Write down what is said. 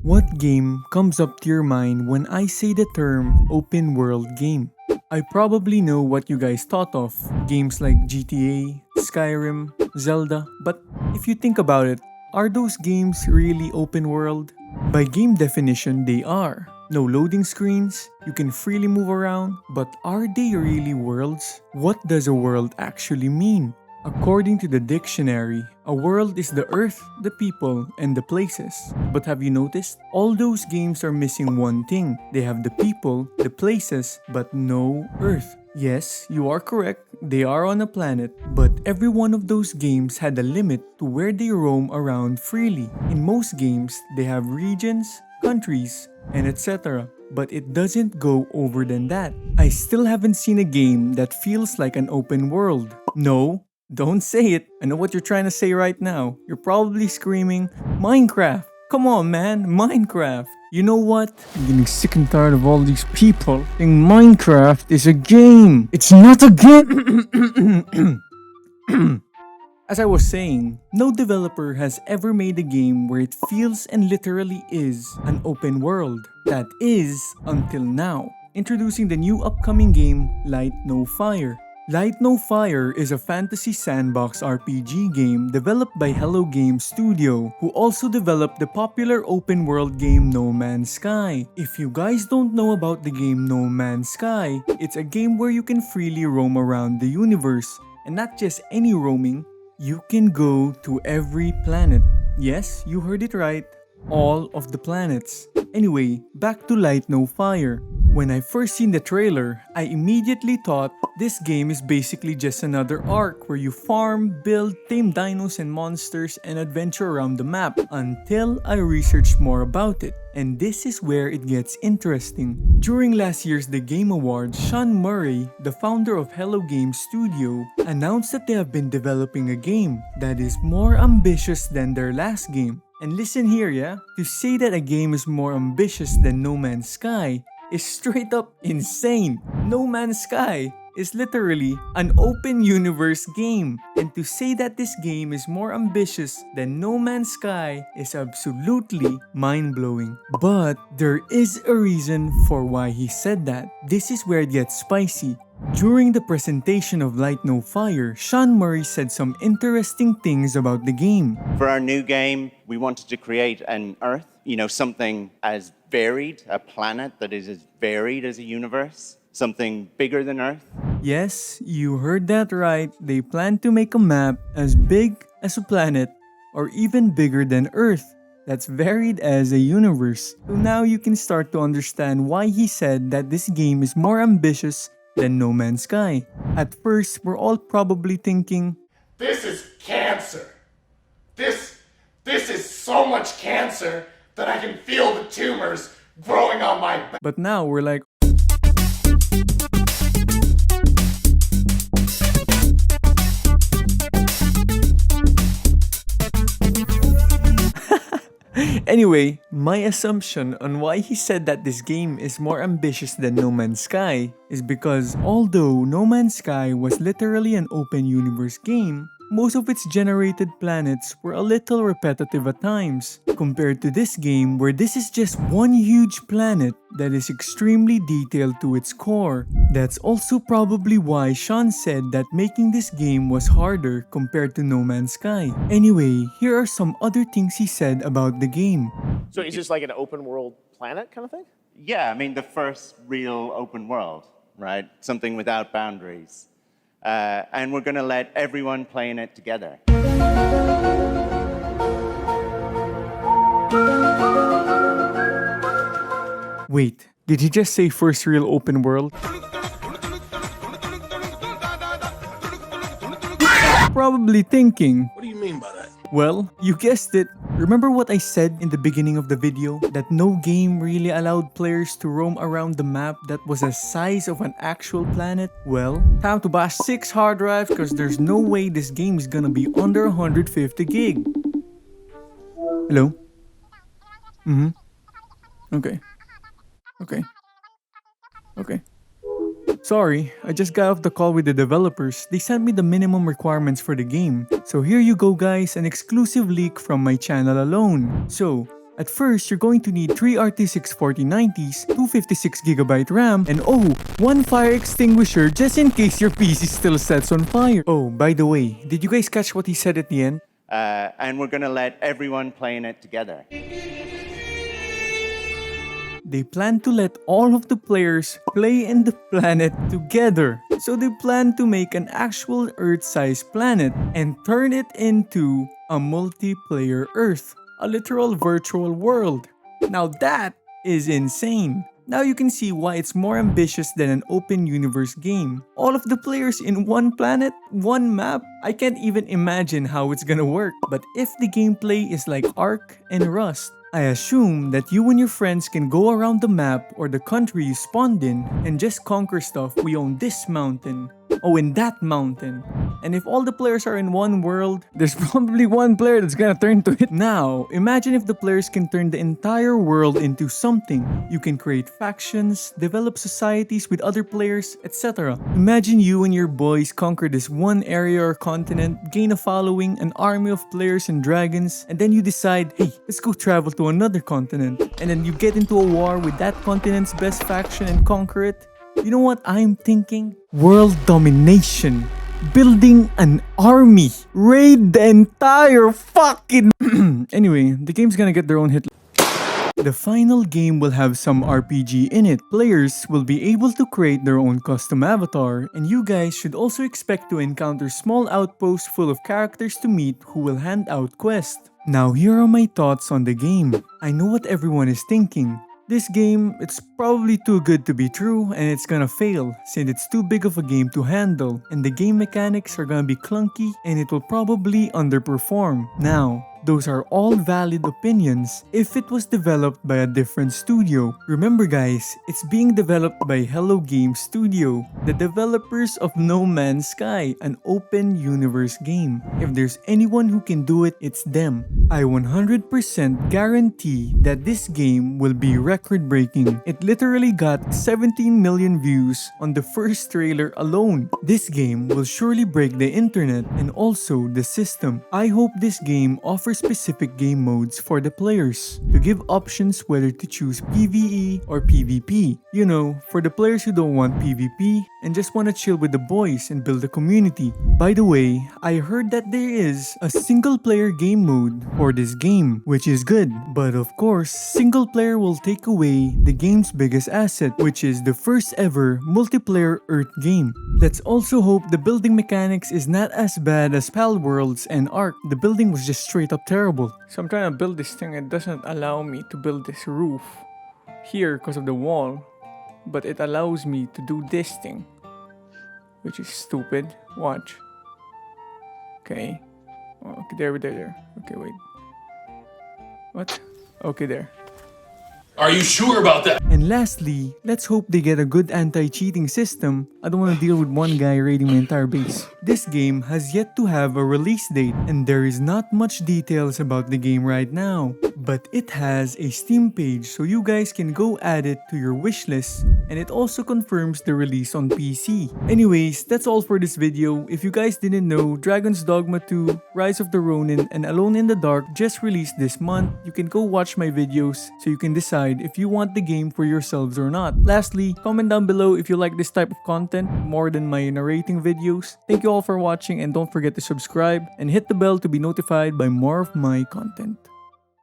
What game comes up to your mind when I say the term open world game? I probably know what you guys thought of, games like GTA, Skyrim, Zelda, but if you think about it, are those games really open world? By game definition, they are. No loading screens, you can freely move around, but are they really worlds? What does a world actually mean? According to the dictionary, a world is the earth, the people, and the places. But have you noticed? All those games are missing one thing. They have the people, the places, but no earth. Yes, you are correct, they are on a planet, but every one of those games had a limit to where they roam around freely. In most games, they have regions, countries, and etc. But it doesn't go over than that. I still haven't seen a game that feels like an open world. No, don't say it. I know what you're trying to say right now. You're probably screaming, Minecraft! Come on, man, Minecraft! You know what? I'm getting sick and tired of all these people saying Minecraft is a game. It's not a game! As I was saying, no developer has ever made a game where it feels and literally is an open world. That is, until now. Introducing the new upcoming game, Light No Fire. Light No Fire is a fantasy sandbox RPG game developed by Hello Games Studio, who also developed the popular open world game No Man's Sky. If you guys don't know about the game No Man's Sky, it's a game where you can freely roam around the universe, and not just any roaming, you can go to every planet. Yes, you heard it right. All of the planets. Anyway, back to Light No Fire. When I first seen the trailer, I immediately thought this game is basically just another arc where you farm, build, tame dinos and monsters, and adventure around the map until I researched more about it. And this is where it gets interesting. During last year's The Game Awards, Sean Murray, the founder of Hello Games Studio, announced that they have been developing a game that is more ambitious than their last game. And listen here, yeah? To say that a game is more ambitious than No Man's Sky is straight up insane. No Man's Sky is literally an open universe game. And to say that this game is more ambitious than No Man's Sky is absolutely mind-blowing. But there is a reason for why he said that. This is where it gets spicy. During the presentation of Light No Fire, Sean Murray said some interesting things about the game. For our new game, we wanted to create an Earth, something as varied, a planet that is as varied as a universe, something bigger than Earth. Yes, you heard that right. They plan to make a map as big as a planet or even bigger than Earth. That's varied as a universe. So now you can start to understand why he said that this game is more ambitious than No Man's Sky. At first, we're all probably thinking, this is cancer. This is so much cancer that I can feel the tumors growing on my back. But now we're like, anyway, my assumption on why he said that this game is more ambitious than No Man's Sky is because although No Man's Sky was literally an open universe game, most of its generated planets were a little repetitive at times, compared to this game where this is just one huge planet that is extremely detailed to its core. That's also probably why Sean said that making this game was harder compared to No Man's Sky. Anyway, here are some other things he said about the game. So is this like an open world planet kind of thing? Yeah, the first real open world, right? Something without boundaries. And we're going to let everyone play in it together. Wait, did he just say first real open world? Probably thinking, What do you mean by that? well, you guessed it. Remember what I said in the beginning of the video? That no game really allowed players to roam around the map that was the size of an actual planet? Well, time to buy 6 hard drives because there's no way this game is gonna be under 150 gig. Hello? Okay. Okay. Sorry, I just got off the call with the developers. They sent me the minimum requirements for the game. So here you go guys, an exclusive leak from my channel alone. So, At first, you're going to need 3 RT6 4090s, 256GB RAM, and one fire extinguisher just in case your PC still sets on fire. Oh, by the way, did you guys catch what he said at the end? And we're going to let everyone play in it together. They plan to let all of the players play in the planet together. So they plan to make an actual Earth-sized planet and turn it into a multiplayer Earth, a literal virtual world. Now that is insane. Now you can see why it's more ambitious than an open universe game. All of the players in one planet, one map. I can't even imagine how it's gonna work. But if the gameplay is like Ark and Rust, I assume that you and your friends can go around the map or the country you spawned in and just conquer stuff. We own this mountain. Oh, in that mountain. And if all the players are in one world, there's probably one player that's gonna turn to it. Now, imagine if the players can turn the entire world into something. You can create factions, develop societies with other players, etc. Imagine you and your boys conquer this one area or continent, gain a following, an army of players and dragons, and then you decide, hey, let's go travel to another continent. And then you get into a war with that continent's best faction and conquer it. You know what I'm thinking? World domination. Building an army. Raid the entire fucking... Anyway, the game's gonna get their own hit. The final game will have some RPG in it. Players will be able to create their own custom avatar, and you guys should also expect to encounter small outposts full of characters to meet who will hand out quests. Now here are my thoughts on the game. I know what everyone is thinking. This game, it's probably too good to be true and it's gonna fail since it's too big of a game to handle and the game mechanics are gonna be clunky and it will probably underperform. Now, those are all valid opinions if it was developed by a different studio. Remember guys, it's being developed by Hello Games Studio, the developers of No Man's Sky, an open universe game. If there's anyone who can do it, it's them. I 100% guarantee that this game will be record-breaking. It literally got 17 million views on the first trailer alone. This game will surely break the internet and also the system. I hope this game offers specific game modes for the players to give options whether to choose PvE or PvP. You know, for the players who don't want PvP and just want to chill with the boys and build a community. By the way, I heard that there is a single player game mode for this game, which is good. But of course, single player will take away the game's biggest asset, which is the first ever multiplayer Earth game. Let's also hope the building mechanics is not as bad as Pal Worlds and Ark. The building was just straight up terrible. So I'm trying to build this thing, it doesn't allow me to build this roof here because of the wall, but it allows me to do this thing, which is stupid. Watch. Okay. Oh, okay, there. Okay, wait. What? Okay, there. Are you sure about that? And lastly, let's hope they get a good anti-cheating system. I don't want to deal with one guy raiding my entire base. This game has yet to have a release date and there is not much details about the game right now. But it has a Steam page so you guys can go add it to your wishlist, and it also confirms the release on PC. Anyways, that's all for this video. If you guys didn't know, Dragon's Dogma 2, Rise of the Ronin, and Alone in the Dark just released this month. You can go watch my videos so you can decide if you want the game for yourselves or not. Lastly, comment down below if you like this type of content more than my narrating videos. Thank you all for watching and don't forget to subscribe and hit the bell to be notified by more of my content.